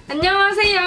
안녕하세요.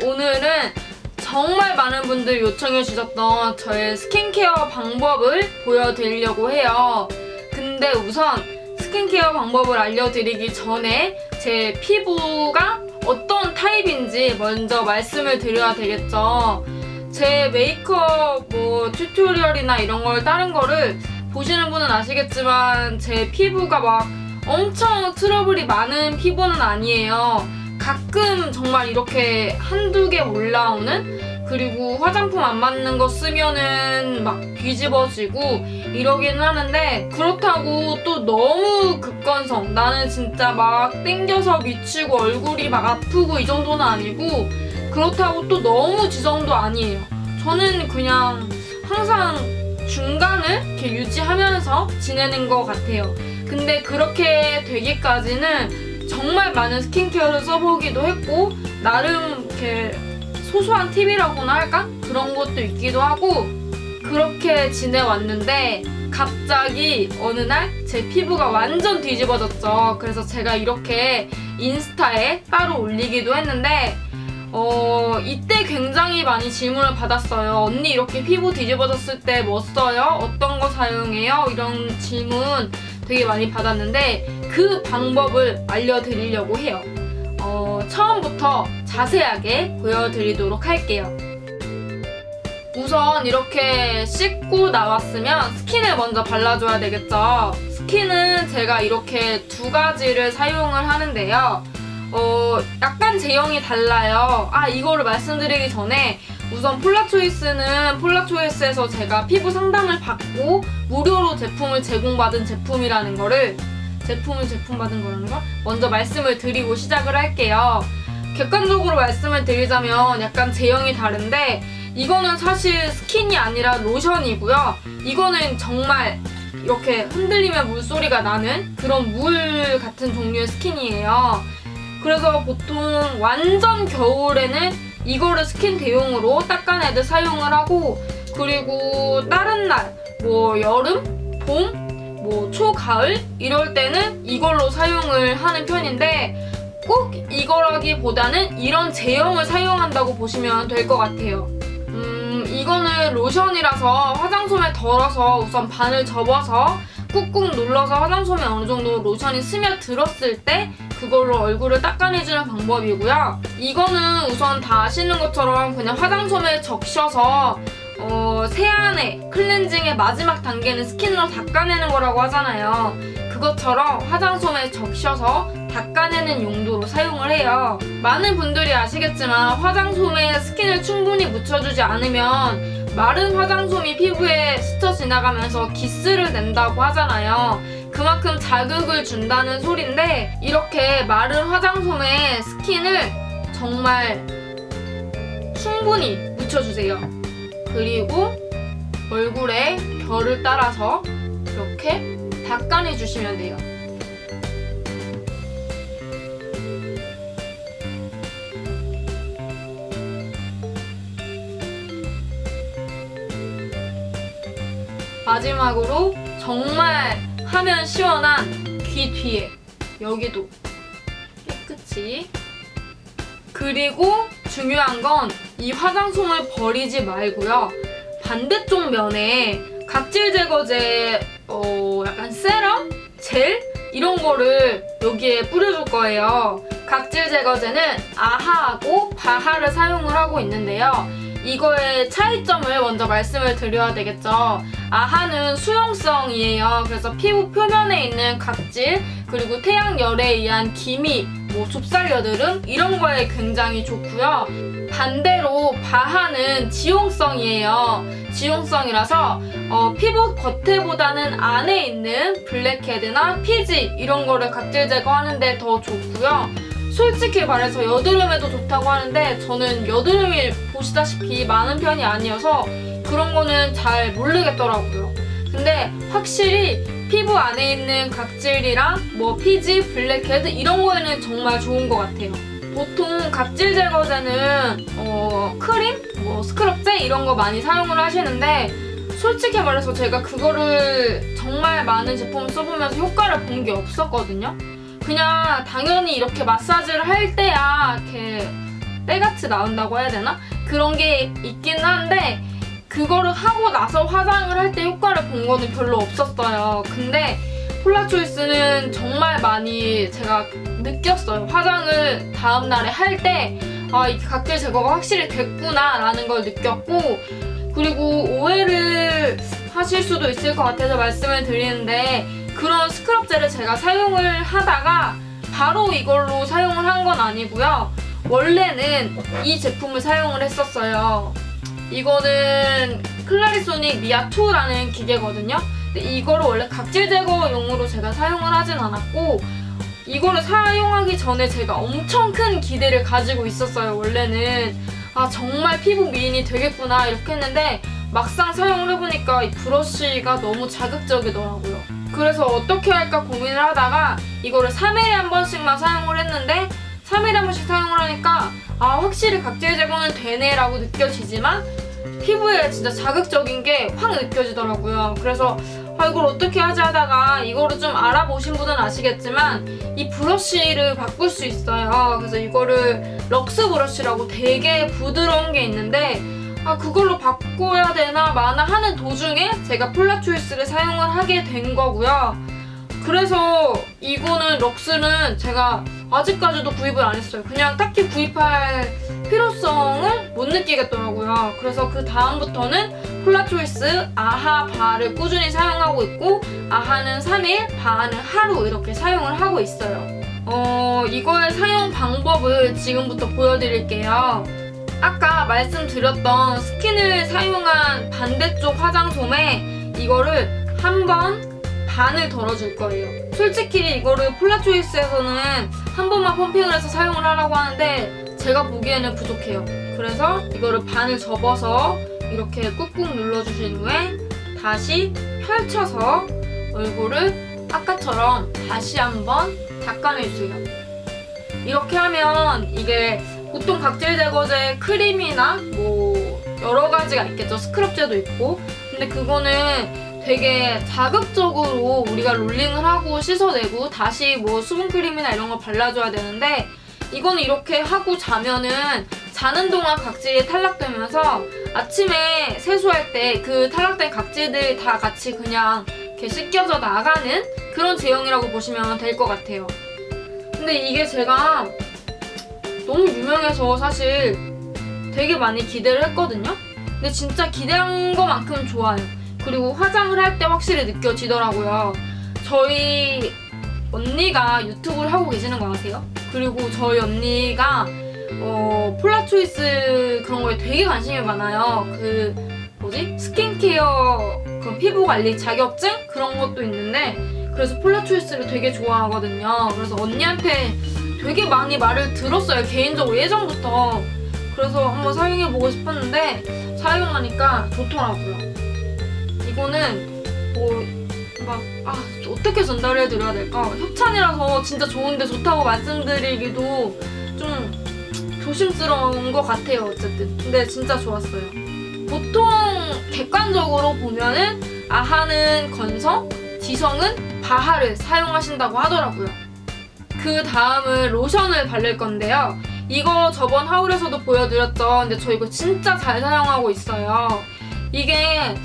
오늘은 정말 많은 분들이 요청해 주셨던 저의 스킨케어 방법을 보여드리려고 해요. 근데 우선 스킨케어 방법을 알려드리기 전에 제 피부가 어떤 타입인지 먼저 말씀을 드려야 되겠죠. 제 메이크업 튜토리얼이나 이런 걸 다른 거를 보시는 분은 아시겠지만 제 피부가 막 엄청 트러블이 많은 피부는 아니에요. 가끔 정말 이렇게 한두 개 올라오는, 그리고 화장품 안 맞는 거 쓰면은 막 뒤집어지고 이러긴 하는데, 그렇다고 또 너무 극건성, 나는 진짜 막 땡겨서 미치고 얼굴이 막 아프고 이 정도는 아니고, 그렇다고 또 너무 지성도 아니에요. 저는 그냥 항상 중간을 이렇게 유지하면서 지내는 것 같아요. 근데 그렇게 되기까지는 정말 많은 스킨케어를 써보기도 했고, 나름 이렇게 소소한 팁이라고나 할까? 그런 것도 있기도 하고, 그렇게 지내왔는데 갑자기 어느 날 제 피부가 완전 뒤집어졌죠. 그래서 제가 이렇게 인스타에 따로 올리기도 했는데 이때 굉장히 많이 질문을 받았어요. 언니 이렇게 피부 뒤집어졌을 때 뭐 써요? 어떤 거 사용해요? 이런 질문 되게 많이 받았는데 그 방법을 알려드리려고 해요. 처음부터 자세하게 보여드리도록 할게요. 우선 이렇게 씻고 나왔으면 스킨을 먼저 발라줘야 되겠죠. 스킨은 제가 이렇게 두 가지를 사용을 하는데요. 약간 제형이 달라요. 이거를 말씀드리기 전에 우선 폴라초이스는 폴라초이스에서 제가 피부 상담을 받고 무료로 제품을 제공받은 제품이라는 거를 먼저 말씀을 드리고 시작을 할게요. 객관적으로 말씀을 드리자면 약간 제형이 다른데, 이거는 사실 스킨이 아니라 로션이고요. 이거는 정말 이렇게 흔들리면 물소리가 나는 그런 물 같은 종류의 스킨이에요. 그래서 보통 완전 겨울에는 이거를 스킨 대용으로 닦아내듯 사용을 하고, 그리고 다른 날 여름, 봄, 초가을 이럴 때는 이걸로 사용을 하는 편인데, 꼭 이거라기보다는 이런 제형을 사용한다고 보시면 될 것 같아요. 이거는 로션이라서 화장솜에 덜어서 우선 반을 접어서 꾹꾹 눌러서 화장솜에 어느 정도 로션이 스며들었을 때 그걸로 얼굴을 닦아내주는 방법이고요. 이거는 우선 다 아시는 것처럼 그냥 화장솜에 적셔서 세안의 클렌징의 마지막 단계는 스킨으로 닦아내는 거라고 하잖아요. 그것처럼 화장솜에 적셔서 닦아내는 용도로 사용을 해요. 많은 분들이 아시겠지만 화장솜에 스킨을 충분히 묻혀주지 않으면 마른 화장솜이 피부에 스쳐 지나가면서 기스를 낸다고 하잖아요. 그만큼 자극을 준다는 소린데, 이렇게 마른 화장솜에 스킨을 정말 충분히 묻혀주세요. 그리고 얼굴에 결을 따라서 이렇게 닦아내주시면 돼요. 마지막으로 정말 하면 시원한 귀 뒤에, 여기도 깨끗이. 그리고 중요한 건 이 화장솜을 버리지 말고요. 반대쪽 면에 각질 제거제, 약간 세럼? 젤? 이런 거를 여기에 뿌려줄 거예요. 각질 제거제는 아하하고 바하를 사용을 하고 있는데요. 이거의 차이점을 먼저 말씀을 드려야 되겠죠. 아하는 수용성이에요. 그래서 피부 표면에 있는 각질, 그리고 태양열에 의한 기미, 좁쌀 여드름 이런 거에 굉장히 좋고요. 반대로 바하는 지용성이에요. 지용성이라서 피부 겉에보다는 안에 있는 블랙헤드나 피지 이런 거를 각질 제거하는데 더 좋고요. 솔직히 말해서 여드름에도 좋다고 하는데, 저는 여드름이 보시다시피 많은 편이 아니어서 그런 거는 잘 모르겠더라고요. 근데 확실히 피부 안에 있는 각질이랑 피지, 블랙헤드 이런 거에는 정말 좋은 것 같아요. 보통 각질 제거제는 크림, 스크럽제 이런 거 많이 사용을 하시는데, 솔직히 말해서 제가 그거를 정말 많은 제품을 써보면서 효과를 본 게 없었거든요. 그냥 당연히 이렇게 마사지를 할 때야 이렇게 때같이 나온다고 해야 되나? 그런 게 있긴 한데 그거를 하고 나서 화장을 할 때 효과를 본 거는 별로 없었어요. 근데 폴라초이스는 정말 많이 제가 느꼈어요. 화장을 다음날에 할 때 이게 각질 제거가 확실히 됐구나 라는 걸 느꼈고, 그리고 오해를 하실 수도 있을 것 같아서 말씀을 드리는데 그런 스크럽 젤을 제가 사용을 하다가 바로 이걸로 사용을 한 건 아니고요. 원래는 이 제품을 사용을 했었어요. 이거는 클라리소닉 미아2라는 기계거든요. 근데 이거를 원래 각질 제거용으로 제가 사용을 하진 않았고, 이거를 사용하기 전에 제가 엄청 큰 기대를 가지고 있었어요. 원래는 정말 피부 미인이 되겠구나 이렇게 했는데 막상 사용을 해보니까 이 브러쉬가 너무 자극적이더라고요. 그래서 어떻게 할까 고민을 하다가 이거를 3일에 한 번씩만 사용을 했는데 3일에 한 번씩 사용을 하니까 확실히 각질 제거는 되네 라고 느껴지지만 피부에 진짜 자극적인 게 확 느껴지더라고요. 그래서 이걸 어떻게 하지 하다가 이거를 좀 알아보신 분은 아시겠지만 이 브러쉬를 바꿀 수 있어요. 그래서 이거를 럭스 브러쉬라고 되게 부드러운 게 있는데 그걸로 바꿔야 되나 마나 하는 도중에 제가 폴라초이스를 사용을 하게 된 거고요. 그래서 이거는 럭스는 제가 아직까지도 구입을 안 했어요. 그냥 딱히 구입할 필요성을 못 느끼겠더라고요. 그래서 그 다음부터는 폴라초이스 아하 바를 꾸준히 사용하고 있고, 아하는 3일, 바하는 하루 이렇게 사용을 하고 있어요. 이거의 사용 방법을 지금부터 보여드릴게요. 아까 말씀드렸던 스킨을 사용한 반대쪽 화장솜에 이거를 한 번 반을 덜어줄 거예요. 솔직히 이거를 폴라초이스에서는 한 번만 펌핑을 해서 사용을 하라고 하는데 제가 보기에는 부족해요. 그래서 이거를 반을 접어서 이렇게 꾹꾹 눌러주신 후에 다시 펼쳐서 얼굴을 아까처럼 다시 한번 닦아내주세요. 이렇게 하면 이게 보통 각질 제거제 크림이나 뭐 여러 가지가 있겠죠. 스크럽제도 있고. 근데 그거는 되게 자극적으로 우리가 롤링을 하고 씻어내고 다시 뭐 수분크림이나 이런 거 발라줘야 되는데, 이거는 이렇게 하고 자면은 자는 동안 각질이 탈락되면서 아침에 세수할 때 그 탈락된 각질들 다 같이 그냥 이렇게 씻겨져 나가는 그런 제형이라고 보시면 될 것 같아요. 근데 이게 제가 너무 유명해서 사실 되게 많이 기대를 했거든요. 근데 진짜 기대한 것만큼 좋아요. 그리고 화장을 할 때 확실히 느껴지더라고요. 저희 언니가 유튜브를 하고 계시는 거 아세요? 그리고 저희 언니가 폴라초이스 그런 거에 되게 관심이 많아요. 스킨케어 그런 피부 관리 자격증 그런 것도 있는데, 그래서 폴라초이스를 되게 좋아하거든요. 그래서 언니한테 되게 많이 말을 들었어요. 개인적으로 예전부터. 그래서 한번 사용해보고 싶었는데 사용하니까 좋더라고요. 이거는 어떻게 전달해드려야 될까? 협찬이라서 진짜 좋은데 좋다고 말씀드리기도 좀 조심스러운 것 같아요. 어쨌든 근데 진짜 좋았어요. 보통 객관적으로 보면은 아하는 건성, 지성은 바하를 사용하신다고 하더라고요. 그 다음은 로션을 바를 건데요. 이거 저번 하울에서도 보여드렸죠. 근데 저 이거 진짜 잘 사용하고 있어요. 이게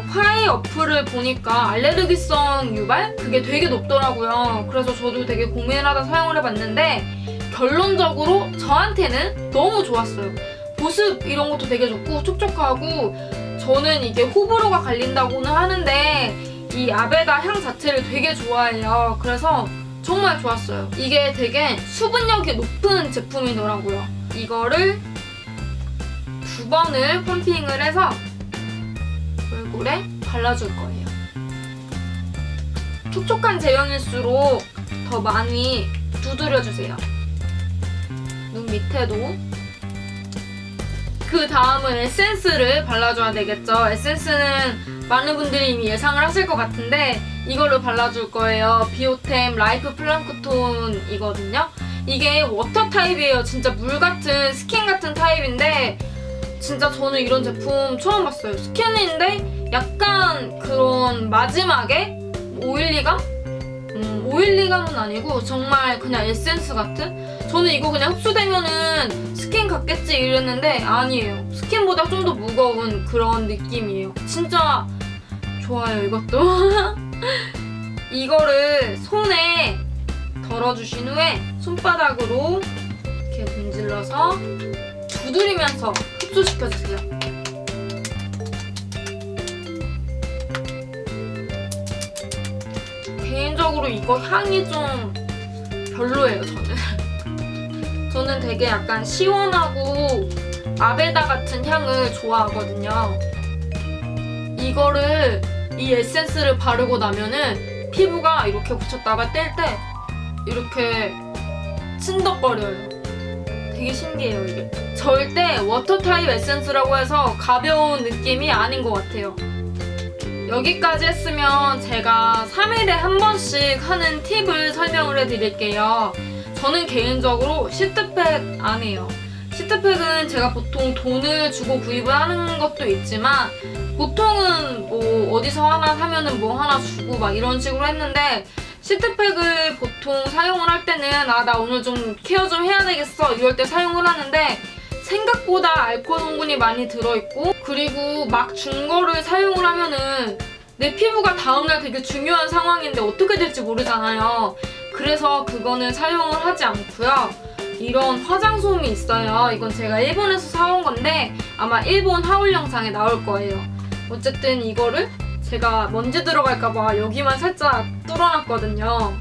화해 어플을 보니까 알레르기성 유발? 그게 되게 높더라고요. 그래서 저도 되게 고민을 하다 사용을 해봤는데 결론적으로 저한테는 너무 좋았어요. 보습 이런 것도 되게 좋고 촉촉하고, 저는 이게 호불호가 갈린다고는 하는데 이 아베다 향 자체를 되게 좋아해요. 그래서 정말 좋았어요. 이게 되게 수분력이 높은 제품이더라고요. 이거를 2번을 펌핑을 해서 얼굴에 발라줄 거예요. 촉촉한 제형일수록 더 많이 두드려주세요. 눈 밑에도. 그 다음은 에센스를 발라줘야 되겠죠. 에센스는 많은 분들이 이미 예상을 하실 것 같은데 이걸로 발라줄 거예요. 비오템 라이프 플랑크톤이거든요. 이게 워터 타입이에요. 진짜 물 같은, 스킨 같은 타입인데 진짜 저는 이런 제품 처음 봤어요. 스킨인데 약간 그런 마지막에 오일리감? 오일리감은 아니고 정말 그냥 에센스 같은? 저는 이거 그냥 흡수되면은 스킨 같겠지 이랬는데 아니에요. 스킨보다 좀 더 무거운 그런 느낌이에요. 진짜 좋아요, 이것도. 이거를 손에 덜어주신 후에 손바닥으로 이렇게 문질러서 두드리면서 흡수시켜주세요. 개인적으로 이거 향이 좀 별로예요, 저는. 저는 되게 약간 시원하고 아베다 같은 향을 좋아하거든요. 이거를, 이 에센스를 바르고 나면은 피부가 이렇게 붙였다가 뗄 때 이렇게 찐덕거려요. 되게 신기해요, 이게. 절대 워터 타입 에센스라고 해서 가벼운 느낌이 아닌 것 같아요. 여기까지 했으면 제가 3일에 한 번씩 하는 팁을 설명을 해드릴게요. 저는 개인적으로 시트팩 안 해요. 시트팩은 제가 보통 돈을 주고 구입을 하는 것도 있지만 보통은 뭐 어디서 하나 사면은 뭐 하나 주고 막 이런 식으로 했는데 시트팩을 보통 사용을 할 때는 나 오늘 좀 케어 좀 해야 되겠어 이럴 때 사용을 하는데 생각보다 알코올 성분이 많이 들어있고 그리고 막 준 거를 사용을 하면은 내 피부가 다음날 되게 중요한 상황인데 어떻게 될지 모르잖아요. 그래서 그거는 사용을 하지 않고요. 이런 화장솜이 있어요. 이건 제가 일본에서 사온 건데 아마 일본 하울 영상에 나올 거예요. 어쨌든 이거를 제가 먼지 들어갈까봐 여기만 살짝 뚫어놨거든요.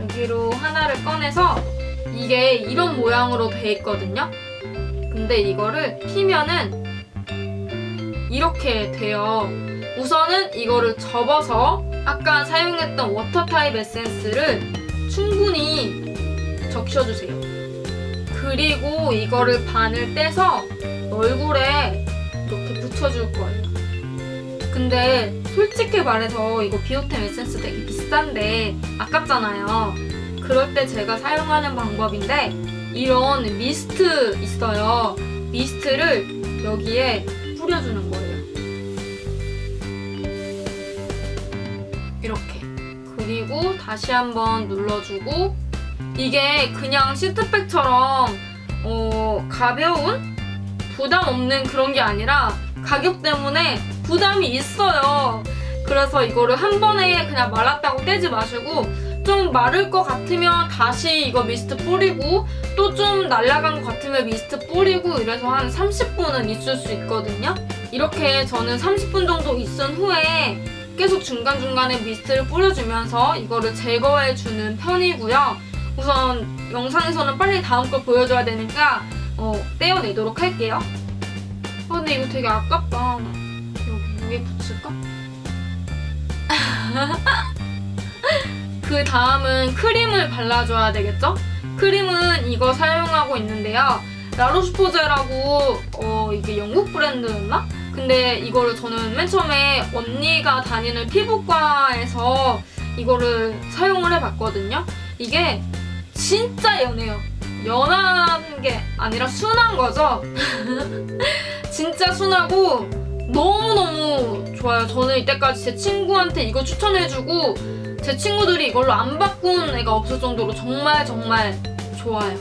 여기로 하나를 꺼내서 이게 이런 모양으로 돼 있거든요. 근데 이거를 피면은 이렇게 돼요. 우선은 이거를 접어서 아까 사용했던 워터 타입 에센스를 충분히 적셔주세요. 그리고 이거를 반을 떼서 얼굴에 이렇게 붙여줄 거예요. 근데 솔직히 말해서 이거 비오템 에센스 되게 비싼데 아깝잖아요. 그럴 때 제가 사용하는 방법인데 이런 미스트 있어요. 미스트를 여기에 뿌려주는 거예요. 이렇게. 그리고 다시 한번 눌러주고 이게 그냥 시트팩처럼 가벼운? 부담 없는 그런 게 아니라 가격 때문에 부담이 있어요. 그래서 이거를 한 번에 그냥 말랐다고 떼지 마시고 좀 마를 것 같으면 다시 이거 미스트 뿌리고 또 좀 날아간 것 같으면 미스트 뿌리고 이래서 한 30분은 있을 수 있거든요. 이렇게 저는 30분 정도 있은 후에 계속 중간중간에 미스트를 뿌려주면서 이거를 제거해주는 편이고요. 우선 영상에서는 빨리 다음 걸 보여줘야 되니까 떼어내도록 할게요. 근데 이거 되게 아깝다. 여기 위에 붙일까? 그 다음은 크림을 발라줘야 되겠죠? 크림은 이거 사용하고 있는데요. 라로슈포제라고 이게 영국 브랜드였나? 근데 이거를 저는 맨 처음에 언니가 다니는 피부과에서 이거를 사용을 해봤거든요. 이게 진짜 연해요. 연한 게 아니라 순한 거죠. 진짜 순하고 너무너무 좋아요. 저는 이때까지 제 친구한테 이거 추천해주고 제 친구들이 이걸로 안 바꾼 애가 없을 정도로 정말 좋아요.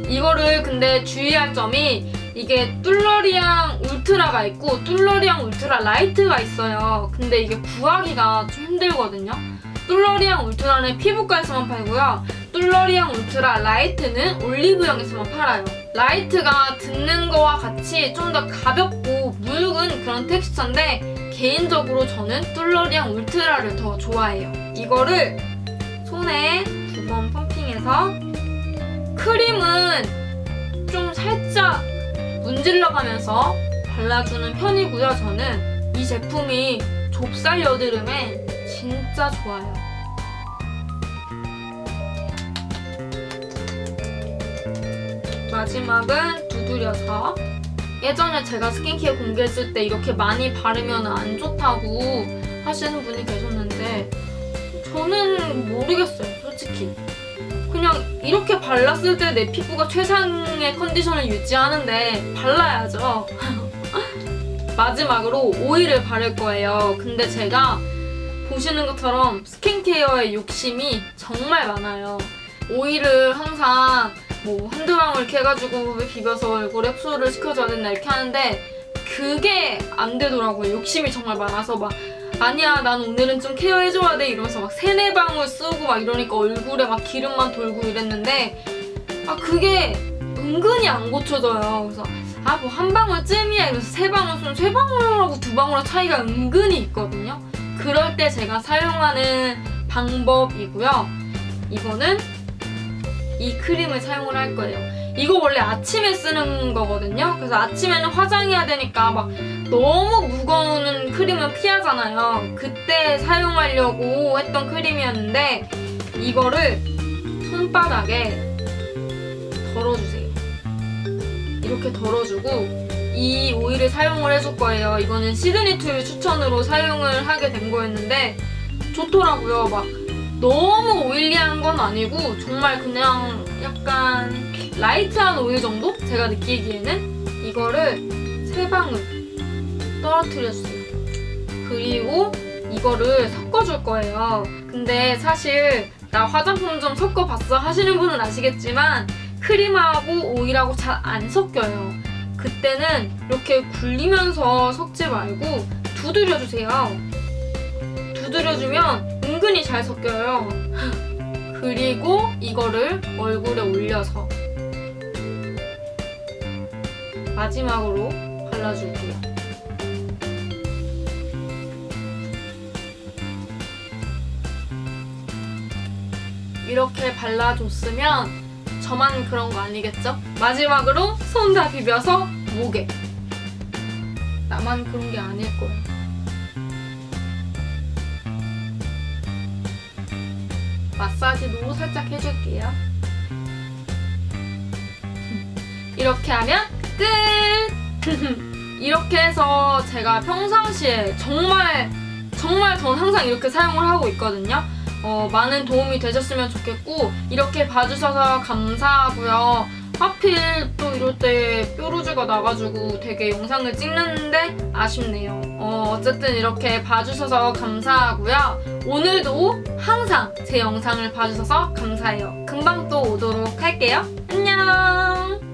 이거를 근데 주의할 점이 이게 뚫러리앙 울트라가 있고 뚫러리앙 울트라 라이트가 있어요. 근데 이게 구하기가 좀 힘들거든요. 뚫러리앙 울트라는 피부과에서만 팔고요. 뚫러리앙 울트라 라이트는 올리브영에서만 팔아요. 라이트가 듣는 거와 같이 좀 더 가볍고 묽은 그런 텍스처인데 개인적으로 저는 뚫러리앙 울트라를 더 좋아해요. 이거를 손에 2번 펌핑해서 크림은 좀 살짝 문질러가면서 발라주는 편이고요. 저는 이 제품이 좁쌀 여드름에 진짜 좋아요. 마지막은 두드려서 예전에 제가 스킨케어 공개했을 때 이렇게 많이 바르면 안 좋다고 하시는 분이 계셨는데 저는 모르겠어요, 솔직히. 그냥 이렇게 발랐을 때 내 피부가 최상의 컨디션을 유지하는데 발라야죠. 마지막으로 오일을 바를 거예요. 근데 제가 보시는 것처럼 스킨케어에 욕심이 정말 많아요. 오일을 항상 뭐 한두 방울 이렇게 해가지고 비벼서 얼굴에 흡수를 시켜줘야 된다 이렇게 하는데 그게 안 되더라고요. 욕심이 정말 많아서 막 아니야 난 오늘은 좀 케어해줘야 돼 이러면서 막 3-4방울 쓰고 막 이러니까 얼굴에 막 기름만 돌고 이랬는데 그게 은근히 안 고쳐져요. 그래서 뭐 한 방울쯤이야 이러면서 3방울 쓰면 3방울하고 2방울의 차이가 은근히 있거든요. 그럴 때 제가 사용하는 방법이고요. 이거는 이 크림을 사용을 할 거예요. 이거 원래 아침에 쓰는 거거든요. 그래서 아침에는 화장해야 되니까 막 너무 무거운 크림은 피하잖아요. 그때 사용하려고 했던 크림이었는데 이거를 손바닥에 덜어주세요. 이렇게 덜어주고 이 오일을 사용을 해줄 거예요. 이거는 시드니툴 추천으로 사용을 하게 된 거였는데 좋더라고요. 막 너무 오일리한 건 아니고 정말 그냥 약간 라이트한 오일 정도? 제가 느끼기에는 이거를 3방울 떨어뜨려주세요. 그리고 이거를 섞어줄 거예요. 근데 사실 나 화장품 좀 섞어봤어 하시는 분은 아시겠지만 크림하고 오일하고 잘 안 섞여요. 그때는 이렇게 굴리면서 섞지 말고 두드려주세요. 두드려주면 은근히 잘 섞여요. 그리고 이거를 얼굴에 올려서 마지막으로 발라줄게요. 이렇게 발라줬으면 저만 그런 거 아니겠죠? 마지막으로 손 다 비벼서 목에. 나만 그런 게 아닐 거예요. 마사지도 살짝 해줄게요. 이렇게 하면 끝! 이렇게 해서 제가 평상시에 정말 전 항상 이렇게 사용을 하고 있거든요. 많은 도움이 되셨으면 좋겠고 이렇게 봐주셔서 감사하고요. 하필 또 이럴 때 뾰루지가 나가지고 되게 영상을 찍는데 아쉽네요. 어쨌든 이렇게 봐주셔서 감사하고요. 오늘도 항상 제 영상을 봐주셔서 감사해요. 금방 또 오도록 할게요. 안녕!